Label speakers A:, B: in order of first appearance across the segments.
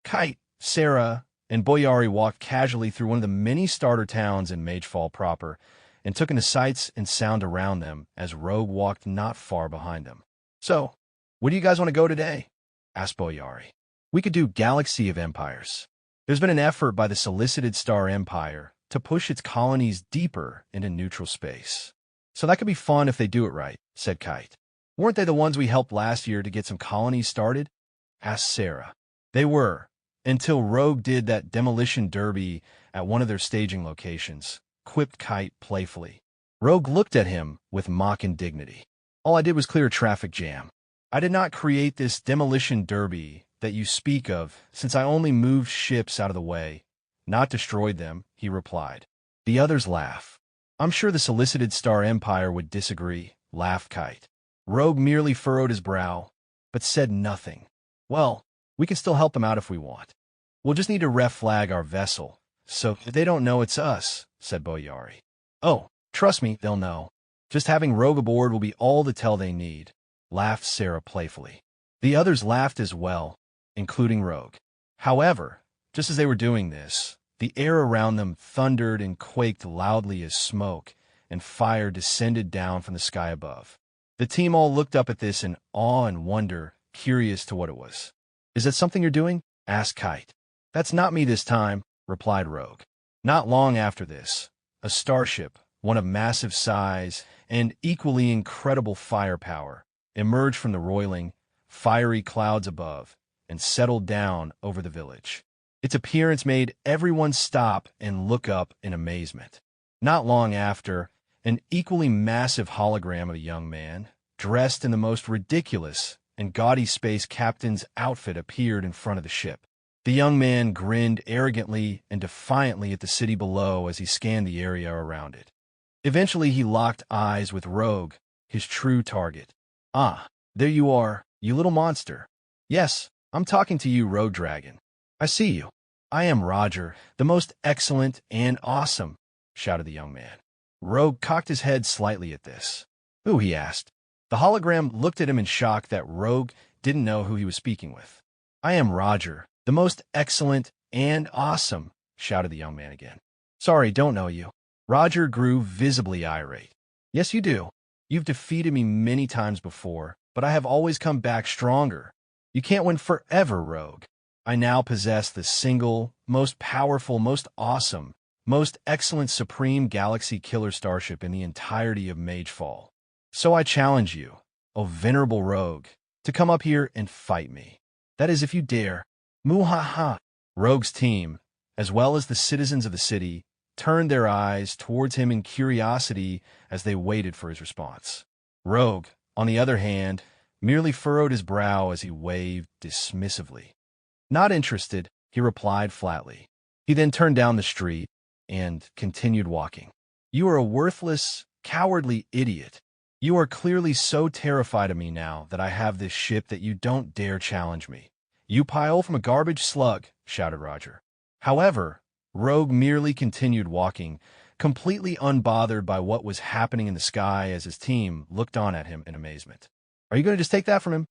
A: Kite, Sarah, and Boyari walked casually through one of the many starter towns in Magefall proper and took in the sights and sound around them as Rogue walked not far behind them. "So, where do you guys want to go today?" asked Boyari. "We could do Galaxy of Empires. There's been an effort by the Solicited Star Empire to push its colonies deeper into neutral space. So that could be fun if they do it right," said Kite. "Weren't they the ones we helped last year to get some colonies started?" asked Sarah. "They were, until Rogue did that demolition derby at one of their staging locations," quipped Kite playfully. Rogue looked at him with mock indignity. "All I did was clear a traffic jam. I did not create this demolition derby that you speak of, since I only moved ships out of the way, not destroyed them," he replied. The others laughed. "I'm sure the Solicited Star Empire would disagree," laughed Kite. Rogue merely furrowed his brow, but said nothing. "Well, we can still help them out if we want. We'll just need to ref-flag our vessel, so they don't know it's us," said Boyari. "Oh, trust me, they'll know. Just having Rogue aboard will be all the tell they need," laughed Sarah playfully. The others laughed as well, including Rogue. However, just as they were doing this, the air around them thundered and quaked loudly as smoke and fire descended down from the sky above. The team all looked up at this in awe and wonder, curious to what it was. "Is that something you're doing?" asked Kite. "That's not me this time," replied Rogue. Not long after this, a starship, one of massive size and equally incredible firepower, emerged from the roiling, fiery clouds above and settled down over the village. Its appearance made everyone stop and look up in amazement. Not long after, an equally massive hologram of a young man, dressed in the most ridiculous and gaudy space captain's outfit, appeared in front of the ship. The young man grinned arrogantly and defiantly at the city below as he scanned the area around it. Eventually, he locked eyes with Rogue, his true target. "Ah, there you are, you little monster." "Yes, I'm talking to you, Rogue Dragon. I see you. I am Roger, the most excellent and awesome," shouted the young man. Rogue cocked his head slightly at this. "Who?" he asked. The hologram looked at him in shock that Rogue didn't know who he was speaking with. "I am Roger, the most excellent and awesome," shouted the young man again. "Sorry, don't know you." Roger grew visibly irate. "Yes, you do. You've defeated me many times before, but I have always come back stronger. You can't win forever, Rogue. I now possess the single, most powerful, most awesome, most excellent supreme galaxy killer starship in the entirety of Magefall. So I challenge you, O venerable Rogue, to come up here and fight me. That is, if you dare." Muhaha! Rogue's team, as well as the citizens of the city, turned their eyes towards him in curiosity as they waited for his response. Rogue, on the other hand, merely furrowed his brow as he waved dismissively. "Not interested," he replied flatly. He then turned down the street and continued walking. "You are a worthless, cowardly idiot. You are clearly so terrified of me now that I have this ship that you don't dare challenge me. You pile from a garbage slug," shouted Roger. However, Rogue merely continued walking, completely unbothered by what was happening in the sky as his team looked on at him in amazement. "Are you going to just take that from him?"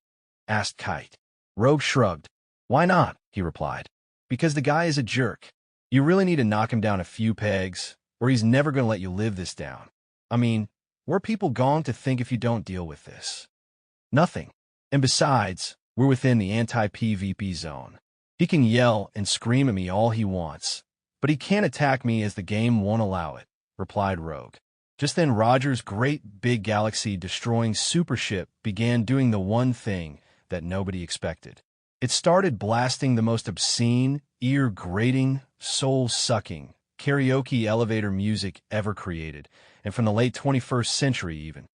A: asked Kite. Rogue shrugged. "Why not?" he replied. "Because the guy is a jerk. You really need to knock him down a few pegs, or he's never going to let you live this down. I mean, where are people going to think if you don't deal with this? Nothing. And besides, we're within the anti-PvP zone. He can yell and scream at me all he wants, but he can't attack me as the game won't allow it," replied Rogue. Just then, Roger's great big galaxy-destroying supership began doing the one thing that nobody expected. It started blasting the most obscene, ear-grating, soul-sucking karaoke elevator music ever created, and from the late 21st century even.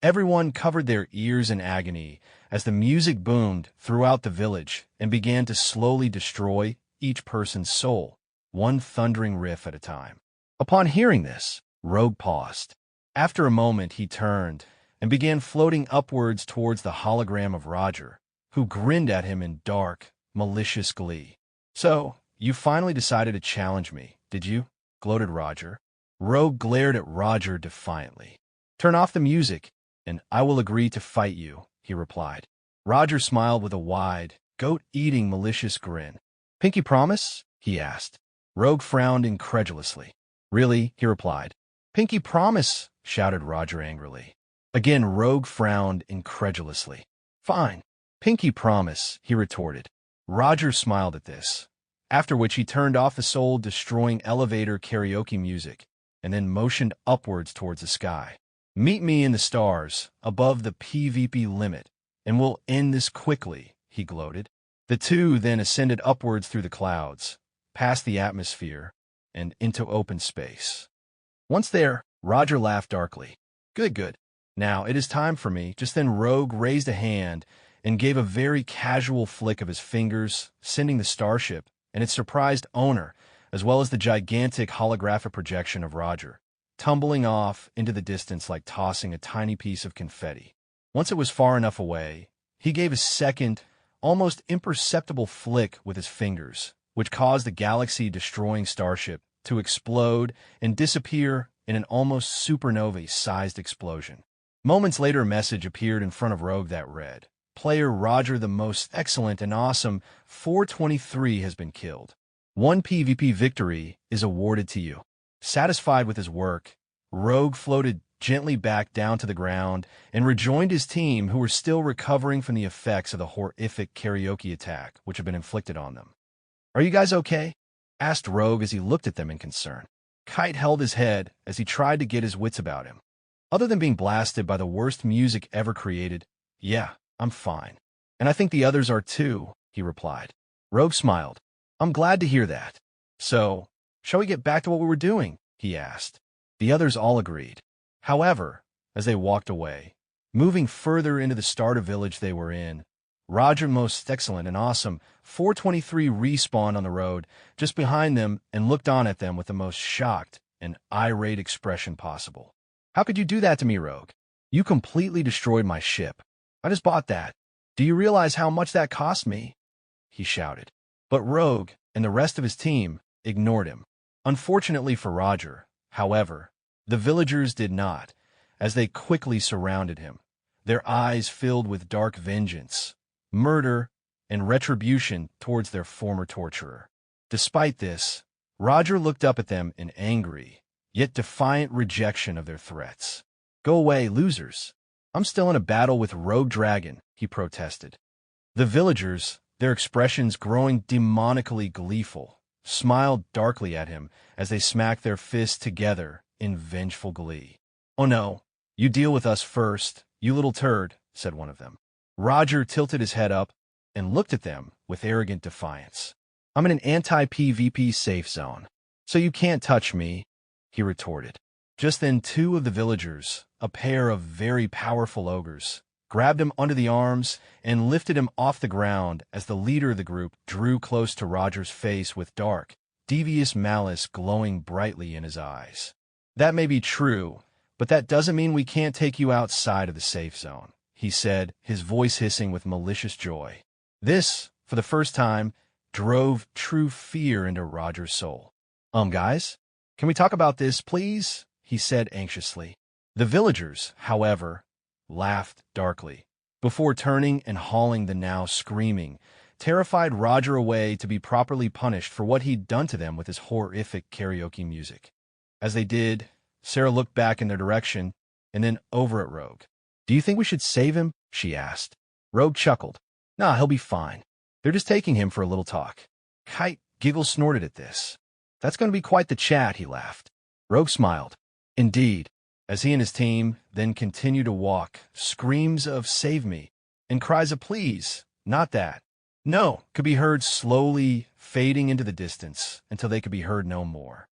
A: Everyone covered their ears in agony as the music boomed throughout the village and began to slowly destroy each person's soul, one thundering riff at a time. Upon hearing this, Rogue paused. After a moment, he turned and began floating upwards towards the hologram of Roger, who grinned at him in dark, malicious glee. "So, you finally decided to challenge me, did you?" gloated Roger. Rogue glared at Roger defiantly. "Turn off the music, and I will agree to fight you," he replied. Roger smiled with a wide, goat-eating malicious grin. Pinky promise? He asked. Rogue frowned incredulously. Really? He replied. Pinky promise, shouted Roger angrily. Again, Rogue frowned incredulously. Fine. Pinky promise, he retorted. Roger smiled at this, after which he turned off the soul-destroying elevator karaoke music and then motioned upwards towards the sky. Meet me in the stars, above the PvP limit, and we'll end this quickly, he gloated. The two then ascended upwards through the clouds, past the atmosphere, and into open space. Once there, Roger laughed darkly. Good, good. Now it is time for me. Just then Rogue raised a hand and gave a very casual flick of his fingers, sending the starship and its surprised owner, as well as the gigantic holographic projection of Roger, tumbling off into the distance like tossing a tiny piece of confetti. Once it was far enough away, he gave a second, almost imperceptible flick with his fingers, which caused the galaxy-destroying starship to explode and disappear in an almost supernova-sized explosion. Moments later, a message appeared in front of Rogue that read, Player Roger the most excellent and awesome 423 has been killed. 1 PvP victory is awarded to you. Satisfied with his work, Rogue floated gently back down to the ground and rejoined his team, who were still recovering from the effects of the horrific karaoke attack which had been inflicted on them. Are you guys okay? Asked Rogue as he looked at them in concern. Kite held his head as he tried to get his wits about him. Other than being blasted by the worst music ever created, yeah, I'm fine. And I think the others are too, he replied. Rogue smiled. I'm glad to hear that. So, shall we get back to what we were doing? He asked. The others all agreed. However, as they walked away, moving further into the starter village they were in, Roger most excellent and awesome 423 respawned on the road just behind them and looked on at them with the most shocked and irate expression possible. How could you do that to me, Rogue? You completely destroyed my ship. I just bought that. Do you realize how much that cost me? He shouted. But Rogue and the rest of his team ignored him. Unfortunately for Roger, however, the villagers did not, as they quickly surrounded him, their eyes filled with dark vengeance, murder, and retribution towards their former torturer. Despite this, Roger looked up at them in angry, yet defiant rejection of their threats. Go away, losers. I'm still in a battle with Rogue Dragon, he protested. The villagers, their expressions growing demonically gleeful, smiled darkly at him as they smacked their fists together in vengeful glee. Oh no, you deal with us first, you little turd, said one of them. Roger tilted his head up and looked at them with arrogant defiance. I'm in an anti-PvP safe zone, so you can't touch me, he retorted. Just then 2 of the villagers, a pair of very powerful ogres, grabbed him under the arms and lifted him off the ground as the leader of the group drew close to Roger's face with dark, devious malice glowing brightly in his eyes. That may be true, but that doesn't mean we can't take you outside of the safe zone, he said, his voice hissing with malicious joy. This, for the first time, drove true fear into Roger's soul. Guys, can we talk about this, please? He said anxiously. The villagers, however, laughed darkly, before turning and hauling the now screaming, terrified Roger away to be properly punished for what he'd done to them with his horrific karaoke music. As they did, Sarah looked back in their direction and then over at Rogue. Do you think we should save him? She asked. Rogue chuckled. Nah, he'll be fine. They're just taking him for a little talk. Kite giggle snorted at this. That's going to be quite the chat, he laughed. Rogue smiled. Indeed, as he and his team then continued to walk, screams of save me and cries of please, not that, no, could be heard slowly fading into the distance until they could be heard no more.